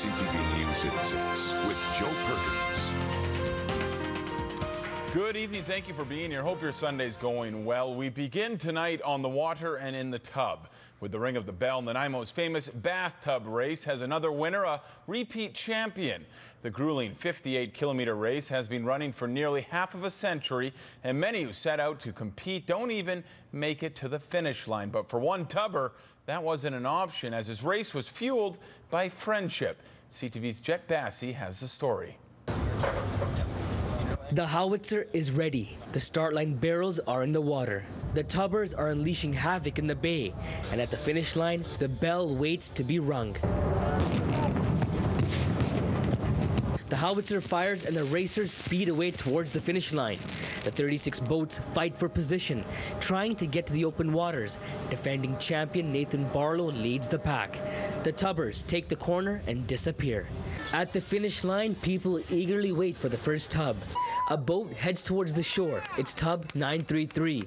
CTV News at 6 with Joe Perkins. Good evening. Thank you for being here. Hope your Sunday's going well. We begin tonight on the water and in the tub. With the ring of the bell, Nanaimo's famous bathtub race has another winner, a repeat champion. The grueling 58-kilometer race has been running for nearly half of a century, and many who set out to compete don't even make it to the finish line. But for one tubber, that wasn't an option, as his race was fueled by friendship. CTV's Jet Bassey has the story. The howitzer is ready. The start line barrels are in the water. The tubbers are unleashing havoc in the bay. And at the finish line, the bell waits to be rung. The howitzer fires and the racers speed away towards the finish line. The 36 boats fight for position, trying to get to the open waters. Defending champion Nathan Barlow leads the pack. The tubbers take the corner and disappear. At the finish line, people eagerly wait for the first tub. A boat heads towards the shore. It's tub 933.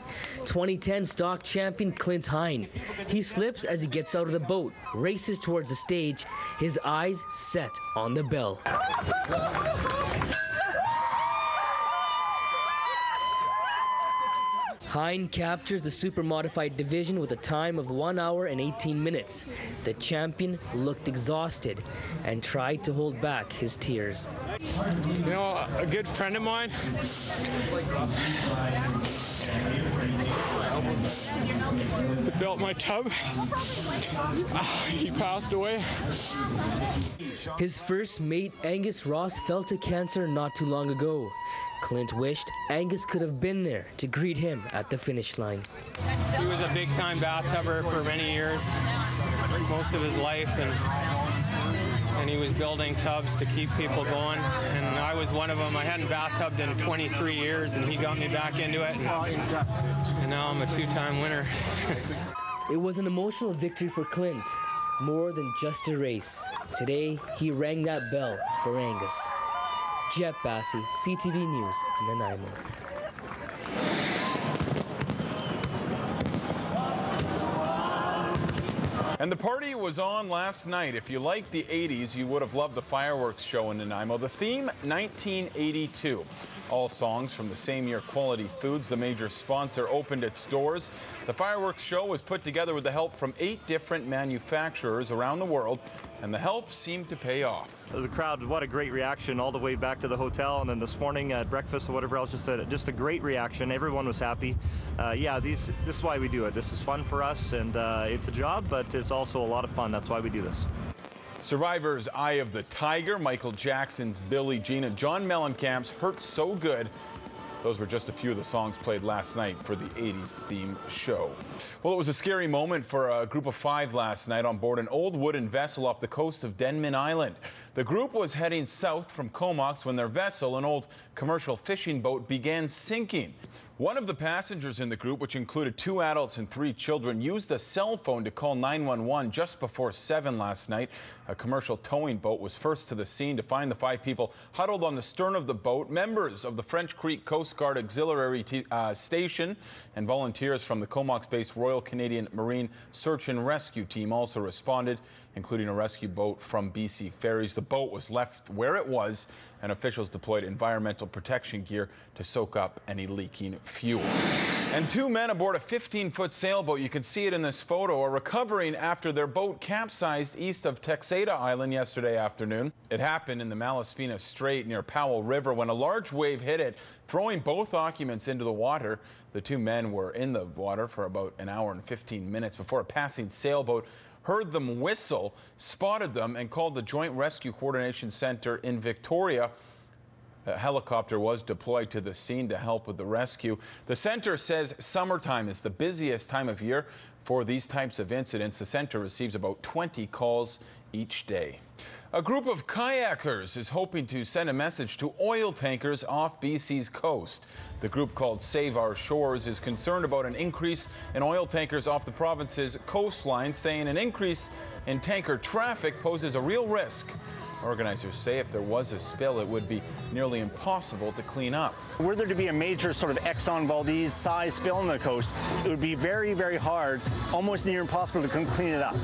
2010 stock champion Clint Hine. He slips as he gets out of the boat, races towards the stage, his eyes set on the bell. Hine captures the super modified division with a time of 1 hour and 18 minutes. The champion looked exhausted and tried to hold back his tears. You know, a good friend of mine that built my tub, he passed away. His first mate, Angus Ross, fell to cancer not too long ago. Clint wished Angus could have been there to greet him at the finish line. He was a big-time bathtubber for many years, most of his life, and he was building tubs to keep people going, and I was one of them. I hadn't bathtubbed in 23 years, and he got me back into it, and now I'm a two-time winner. It was an emotional victory for Clint, more than just a race. Today, he rang that bell for Angus. Jet Bassey, CTV News, Nanaimo. And the party was on last night. If you liked the 80s, you would have loved the fireworks show in Nanaimo. The theme, 1982. All songs from the same year. Quality Foods, the major sponsor, opened its doors. The fireworks show was put together with the help from 8 different manufacturers around the world, and the help seemed to pay off. The crowd, what a great reaction all the way back to the hotel, and then this morning at breakfast or whatever else, just a great reaction. Everyone was happy. Yeah, this is why we do it. This is fun for us, and it's a job, but it's also a lot of fun. That's why we do this. Survivor's Eye of the Tiger, Michael Jackson's Billie Jean, and John Mellencamp's Hurt So Good. Those were just a few of the songs played last night for the 80s theme show. Well, it was a scary moment for a group of 5 last night on board an old wooden vessel off the coast of Denman Island. The group was heading south from Comox when their vessel, an old commercial fishing boat, began sinking. One of the passengers in the group, which included 2 adults and 3 children, used a cell phone to call 911 just before 7 last night. A commercial towing boat was first to the scene to find the 5 people huddled on the stern of the boat. Members of the French Creek Coast Guard Auxiliary Station and volunteers from the Comox-based Royal Canadian Marine Search and Rescue Team also responded, including a rescue boat from BC Ferries. The boat was left where it was, and officials deployed environmental protection gear to soak up any leaking fuel. And 2 men aboard a 15-foot sailboat, you can see it in this photo, are recovering after their boat capsized east of Texada Island yesterday afternoon. It happened in the Malaspina Strait near Powell River when a large wave hit it, throwing both occupants into the water. The 2 men were in the water for about an hour and 15 minutes before a passing sailboat heard them whistle, spotted them, and called the Joint Rescue Coordination Center in Victoria. A helicopter was deployed to the scene to help with the rescue. The center says summertime is the busiest time of year for these types of incidents. The center receives about 20 calls each day. A group of kayakers is hoping to send a message to oil tankers off BC's coast. The group called Save Our Shores is concerned about an increase in oil tankers off the province's coastline, saying an increase in tanker traffic poses a real risk Organizers say if there was a spill, it would be nearly impossible to clean up. Were there to be a major sort of Exxon Valdez size spill on the coast, it would be very, very hard, almost near impossible to clean it up.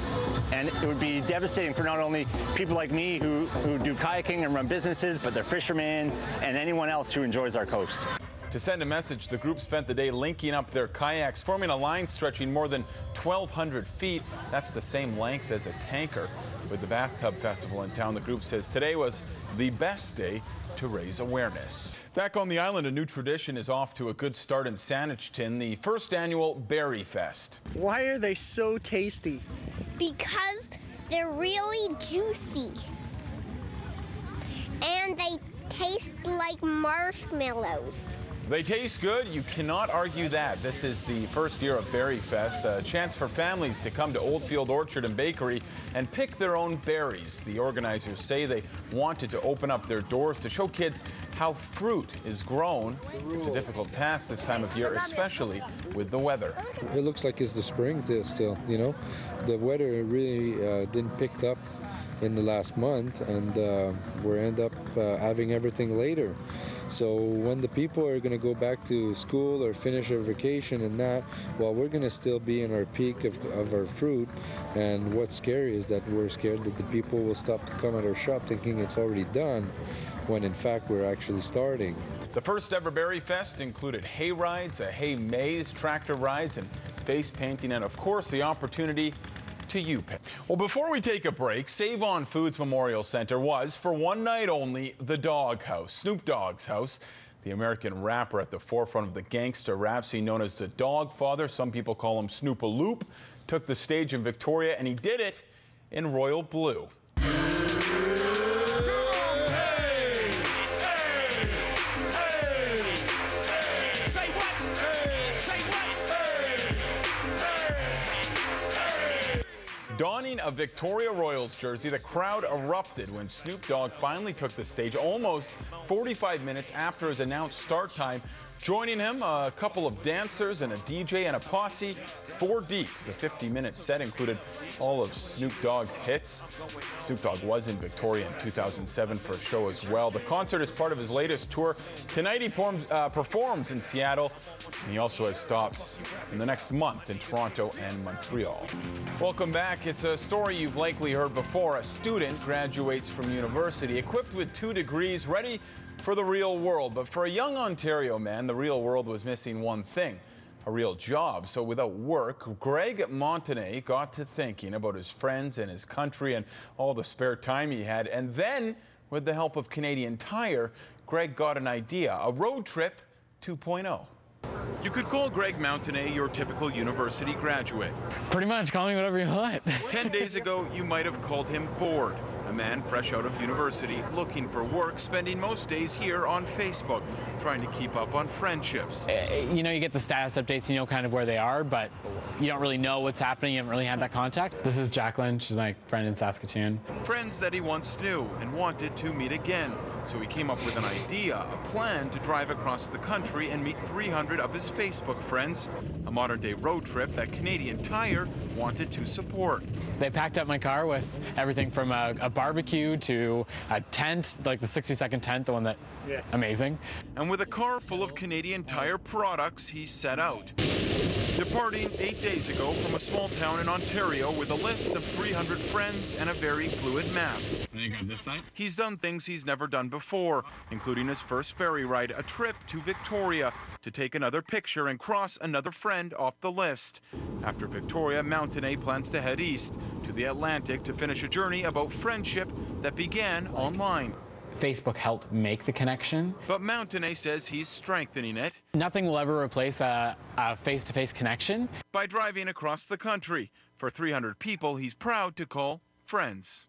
And it would be devastating for not only people like me who do kayaking and run businesses, but they're fishermen and anyone else who enjoys our coast. To send a message, the group spent the day linking up their kayaks, forming a line stretching more than 1,200 feet. That's the same length as a tanker. With the Bathtub Festival in town, the group says today was the best day to raise awareness. Back on the island, a new tradition is off to a good start in Saanichton, the first annual Berryfest. Why are they so tasty? Because they're really juicy. And they taste like marshmallows. They taste good. You cannot argue that. This is the first year of Berryfest, a chance for families to come to Oldfield Orchard and Bakery and pick their own berries. The organizers say they wanted to open up their doors to show kids how fruit is grown. It's a difficult task this time of year, especially with the weather. It looks like it's the spring still, you know. The weather really didn't pick up in the last month, and we end up having everything later. So when the people are going to go back to school or finish their vacation and that, well, we're going to still be in our peak of our fruit. And what's scary is that we're scared that the people will stop to come at our shop thinking it's already done, when in fact we're actually starting. The first ever Berryfest included hay rides, a hay maze, tractor rides, and face painting, and of course the opportunity to you. Well, before we take a break, Save On Foods Memorial Center was, for one night only, the Dogg House, Snoop Dogg's house. The American rapper at the forefront of the gangster rap scene, known as the Dog Father, some people call him Snoop-a-Loop, took the stage in Victoria, and he did it in royal blue. Donning a Victoria Royals jersey, the crowd erupted when Snoop Dogg finally took the stage almost 45 minutes after his announced start time. Joining him, a couple of dancers and a DJ and a posse, 4 deep. The 50-minute set included all of Snoop Dogg's hits. Snoop Dogg was in Victoria in 2007 for a show as well. The concert is part of his latest tour. Tonight he performs in Seattle, and he also has stops in the next month in Toronto and Montreal. Welcome back. It's a story you've likely heard before. A student graduates from university equipped with 2 degrees, ready for the real world. But for a young Ontario man, the real world was missing one thing: a real job. So without work, Greg Montanet got to thinking about his friends and his country and all the spare time he had. And then, with the help of Canadian Tire, Greg got an idea: a road trip 2.0. You could call Greg Montanet your typical university graduate. Pretty much, call me whatever you want. 10 days ago, you might have called him bored. A man fresh out of university, looking for work, spending most days here on Facebook, trying to keep up on friendships. You know, you get the status updates, you know kind of where they are, but you don't really know what's happening. You haven't really had that contact. This is Jacqueline. She's my friend in Saskatoon. Friends that he once knew and wanted to meet again. So he came up with an idea, a plan to drive across the country and meet 300 of his Facebook friends. A modern-day road trip that Canadian Tire wanted to support. They packed up my car with everything from a barbecue to a tent, like the 60-second tent, the one that, amazing. And with a car full of Canadian Tire products, he set out. Departing 8 days ago from a small town in Ontario with a list of 300 friends and a very fluid map. And you got this side? He's done things he's never done before, including his first ferry ride, a trip to Victoria to take another picture and cross another friend off the list. After Victoria, Montanet plans to head east to the Atlantic to finish a journey about friendship that began online. Facebook helped make the connection. But Montanet says he's strengthening it. Nothing will ever replace a face-to-face connection. By driving across the country for 300 people he's proud to call friends.